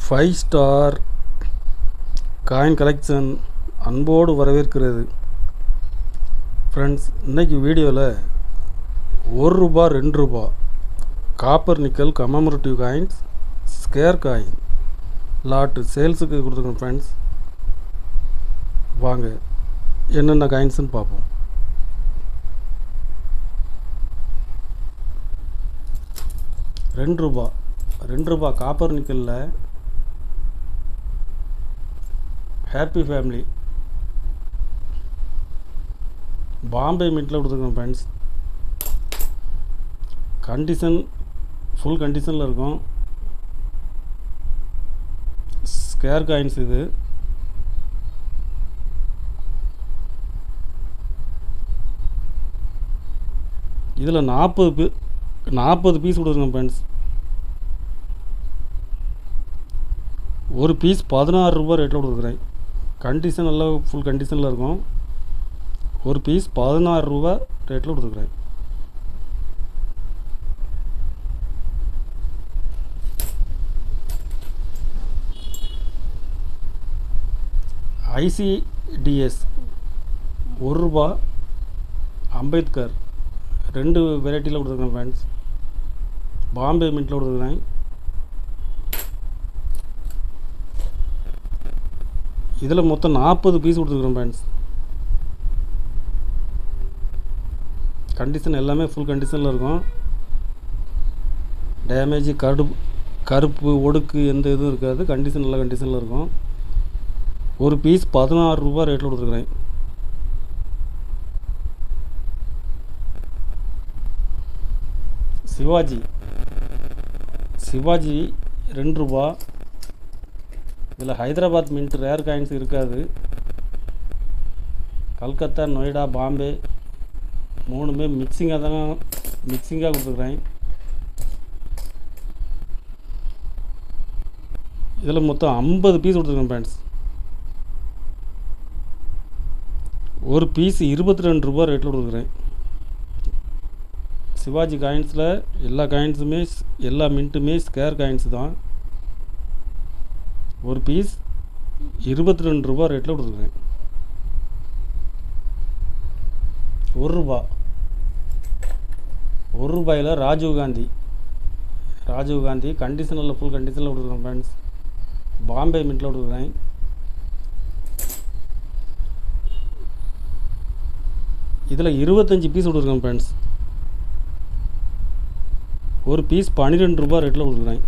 5 star coin collection அன்போடு வரவேற்கிறது. Friends, இன்றைக்கி வீடியோவில் ₹1 ₹2 copper nickel commemorative coins square coin lot சேல்ஸுக்கு கொடுத்துருக்கோம். ஃப்ரெண்ட்ஸ், வாங்க என்னென்ன காயின்ஸ்னு பார்ப்போம். ₹2 காப்பர் நிக்கலில் ஹாப்பி ஃபேமிலி பாம்பே மின்ட்டில் கொடுத்துருக்கோம். ஃப்ரெண்ட்ஸ், கண்டிஷன் ஃபுல் கண்டிஷனில் இருக்கும். ஸ்கேர் காயின்ஸ் இது. இதில் 40 பீஸ் கொடுத்துருக்கோம். ஃப்ரெண்ட்ஸ், ஒரு பீஸ் ₹16 ரேட்டில் கொடுத்துருக்குறேன். கண்டிஷன் நல்லா ஃபுல் கண்டிஷனில் இருக்கும். ஒரு பீஸ் ₹16 ரேட்டில் கொடுத்துருக்குறேன். ஐசிடிஎஸ் ₹1 அம்பேத்கர் 2 வெரைட்டியில் கொடுத்துருக்கேன். ஃப்ரெண்ட்ஸ், பாம்பே மின்ட்டில் கொடுத்துருக்குறேன். இதில் மொத்தம் 40 பீஸ் கொடுத்துருக்குறேன். ஃப்ரெண்ட்ஸ், கண்டிஷன் எல்லாமே ஃபுல் கண்டிஷனில் இருக்கும். டேமேஜ் கருப்பு ஒடுக்கு எந்த இதுவும் இருக்காது. கண்டிஷன் நல்ல கண்டிஷனில் இருக்கும். ஒரு பீஸ் ₹16 ரேட்டில் கொடுத்துருக்குறேன். சிவாஜி ₹2. இதில் ஹைதராபாத் மின்ட் ரேர் காயின்ஸ் இருக்காது. கல்கத்தா, நொய்டா, பாம்பே 3மே மிக்சிங்காக கொடுத்துருக்குறேன். இதில் மொத்தம் 50 பீஸ் கொடுத்துருக்கேன். ஃப்ரெண்ட்ஸ், ஒரு பீஸ் ₹22 ரேட்டில் கொடுத்துருக்குறேன். சிவாஜி காயின்ஸில் எல்லா காயின்ஸுமே எல்லா மின்ட்டுமே ஸ்கேர் காயின்ஸ் தான். ஒரு பீஸ் ₹22 ரேட்டில் கொடுத்துருக்குறேன். ₹1 ராஜீவ் காந்தி கண்டிஷனில் ஃபுல் கண்டிஷனில் கொடுத்துருக்கேன். ஃப்ரெண்ட்ஸ், பாம்பே மின்ட்டில் கொடுத்துருக்குறேன். இதில் 25 பீஸ் கொடுத்துருக்கேன். ஃப்ரெண்ட்ஸ், ஒரு பீஸ் ₹12 ரேட்டில் கொடுத்துருக்குறேன்.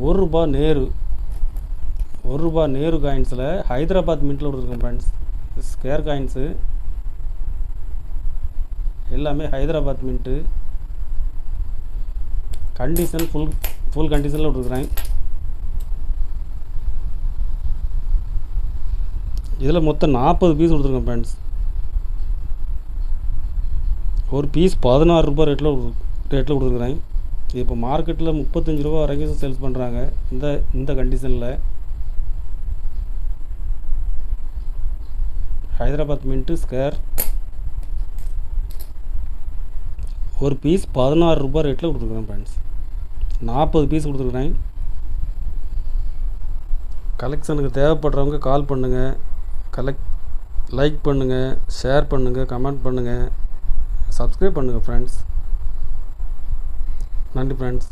₹1 நேரு காயின்ஸில் ஹைதராபாத் மின்ட்டில் கொடுத்துருக்கேன். ஃப்ரெண்ட்ஸ், ஸ்கேர் காயின்ஸு எல்லாமே ஹைதராபாத் மின்ட்டு. கண்டிஷன் ஃபுல் கண்டிஷனில் கொடுத்துருக்குறேன். இதில் மொத்தம் 40 பீஸ் கொடுத்துருக்கேன். ஃப்ரெண்ட்ஸ், ஒரு பீஸ் ₹16 ரேட்டில் கொடுத்துருக்குறேன். இது இப்போ மார்க்கெட்டில் ₹35 வரைக்கும் சேல்ஸ் பண்ணுறாங்க. இந்த கண்டிஷனில் ஹைதராபாத் மின்ட்டு ஸ்கேர் ஒரு பீஸ் ₹16 ரேட்டில் கொடுத்துருக்குறேன். ஃப்ரெண்ட்ஸ், 40 பீஸ் கொடுத்துருக்குறேன். கலெக்ஷனுக்கு தேவைப்படுறவங்க கால் பண்ணுங்கள், லைக் பண்ணுங்கள், ஷேர் பண்ணுங்கள், கமெண்ட் பண்ணுங்கள், சப்ஸ்கிரைப் பண்ணுங்கள். ஃப்ரெண்ட்ஸ், நன்றி. ஃப்ரெண்ட்ஸ்.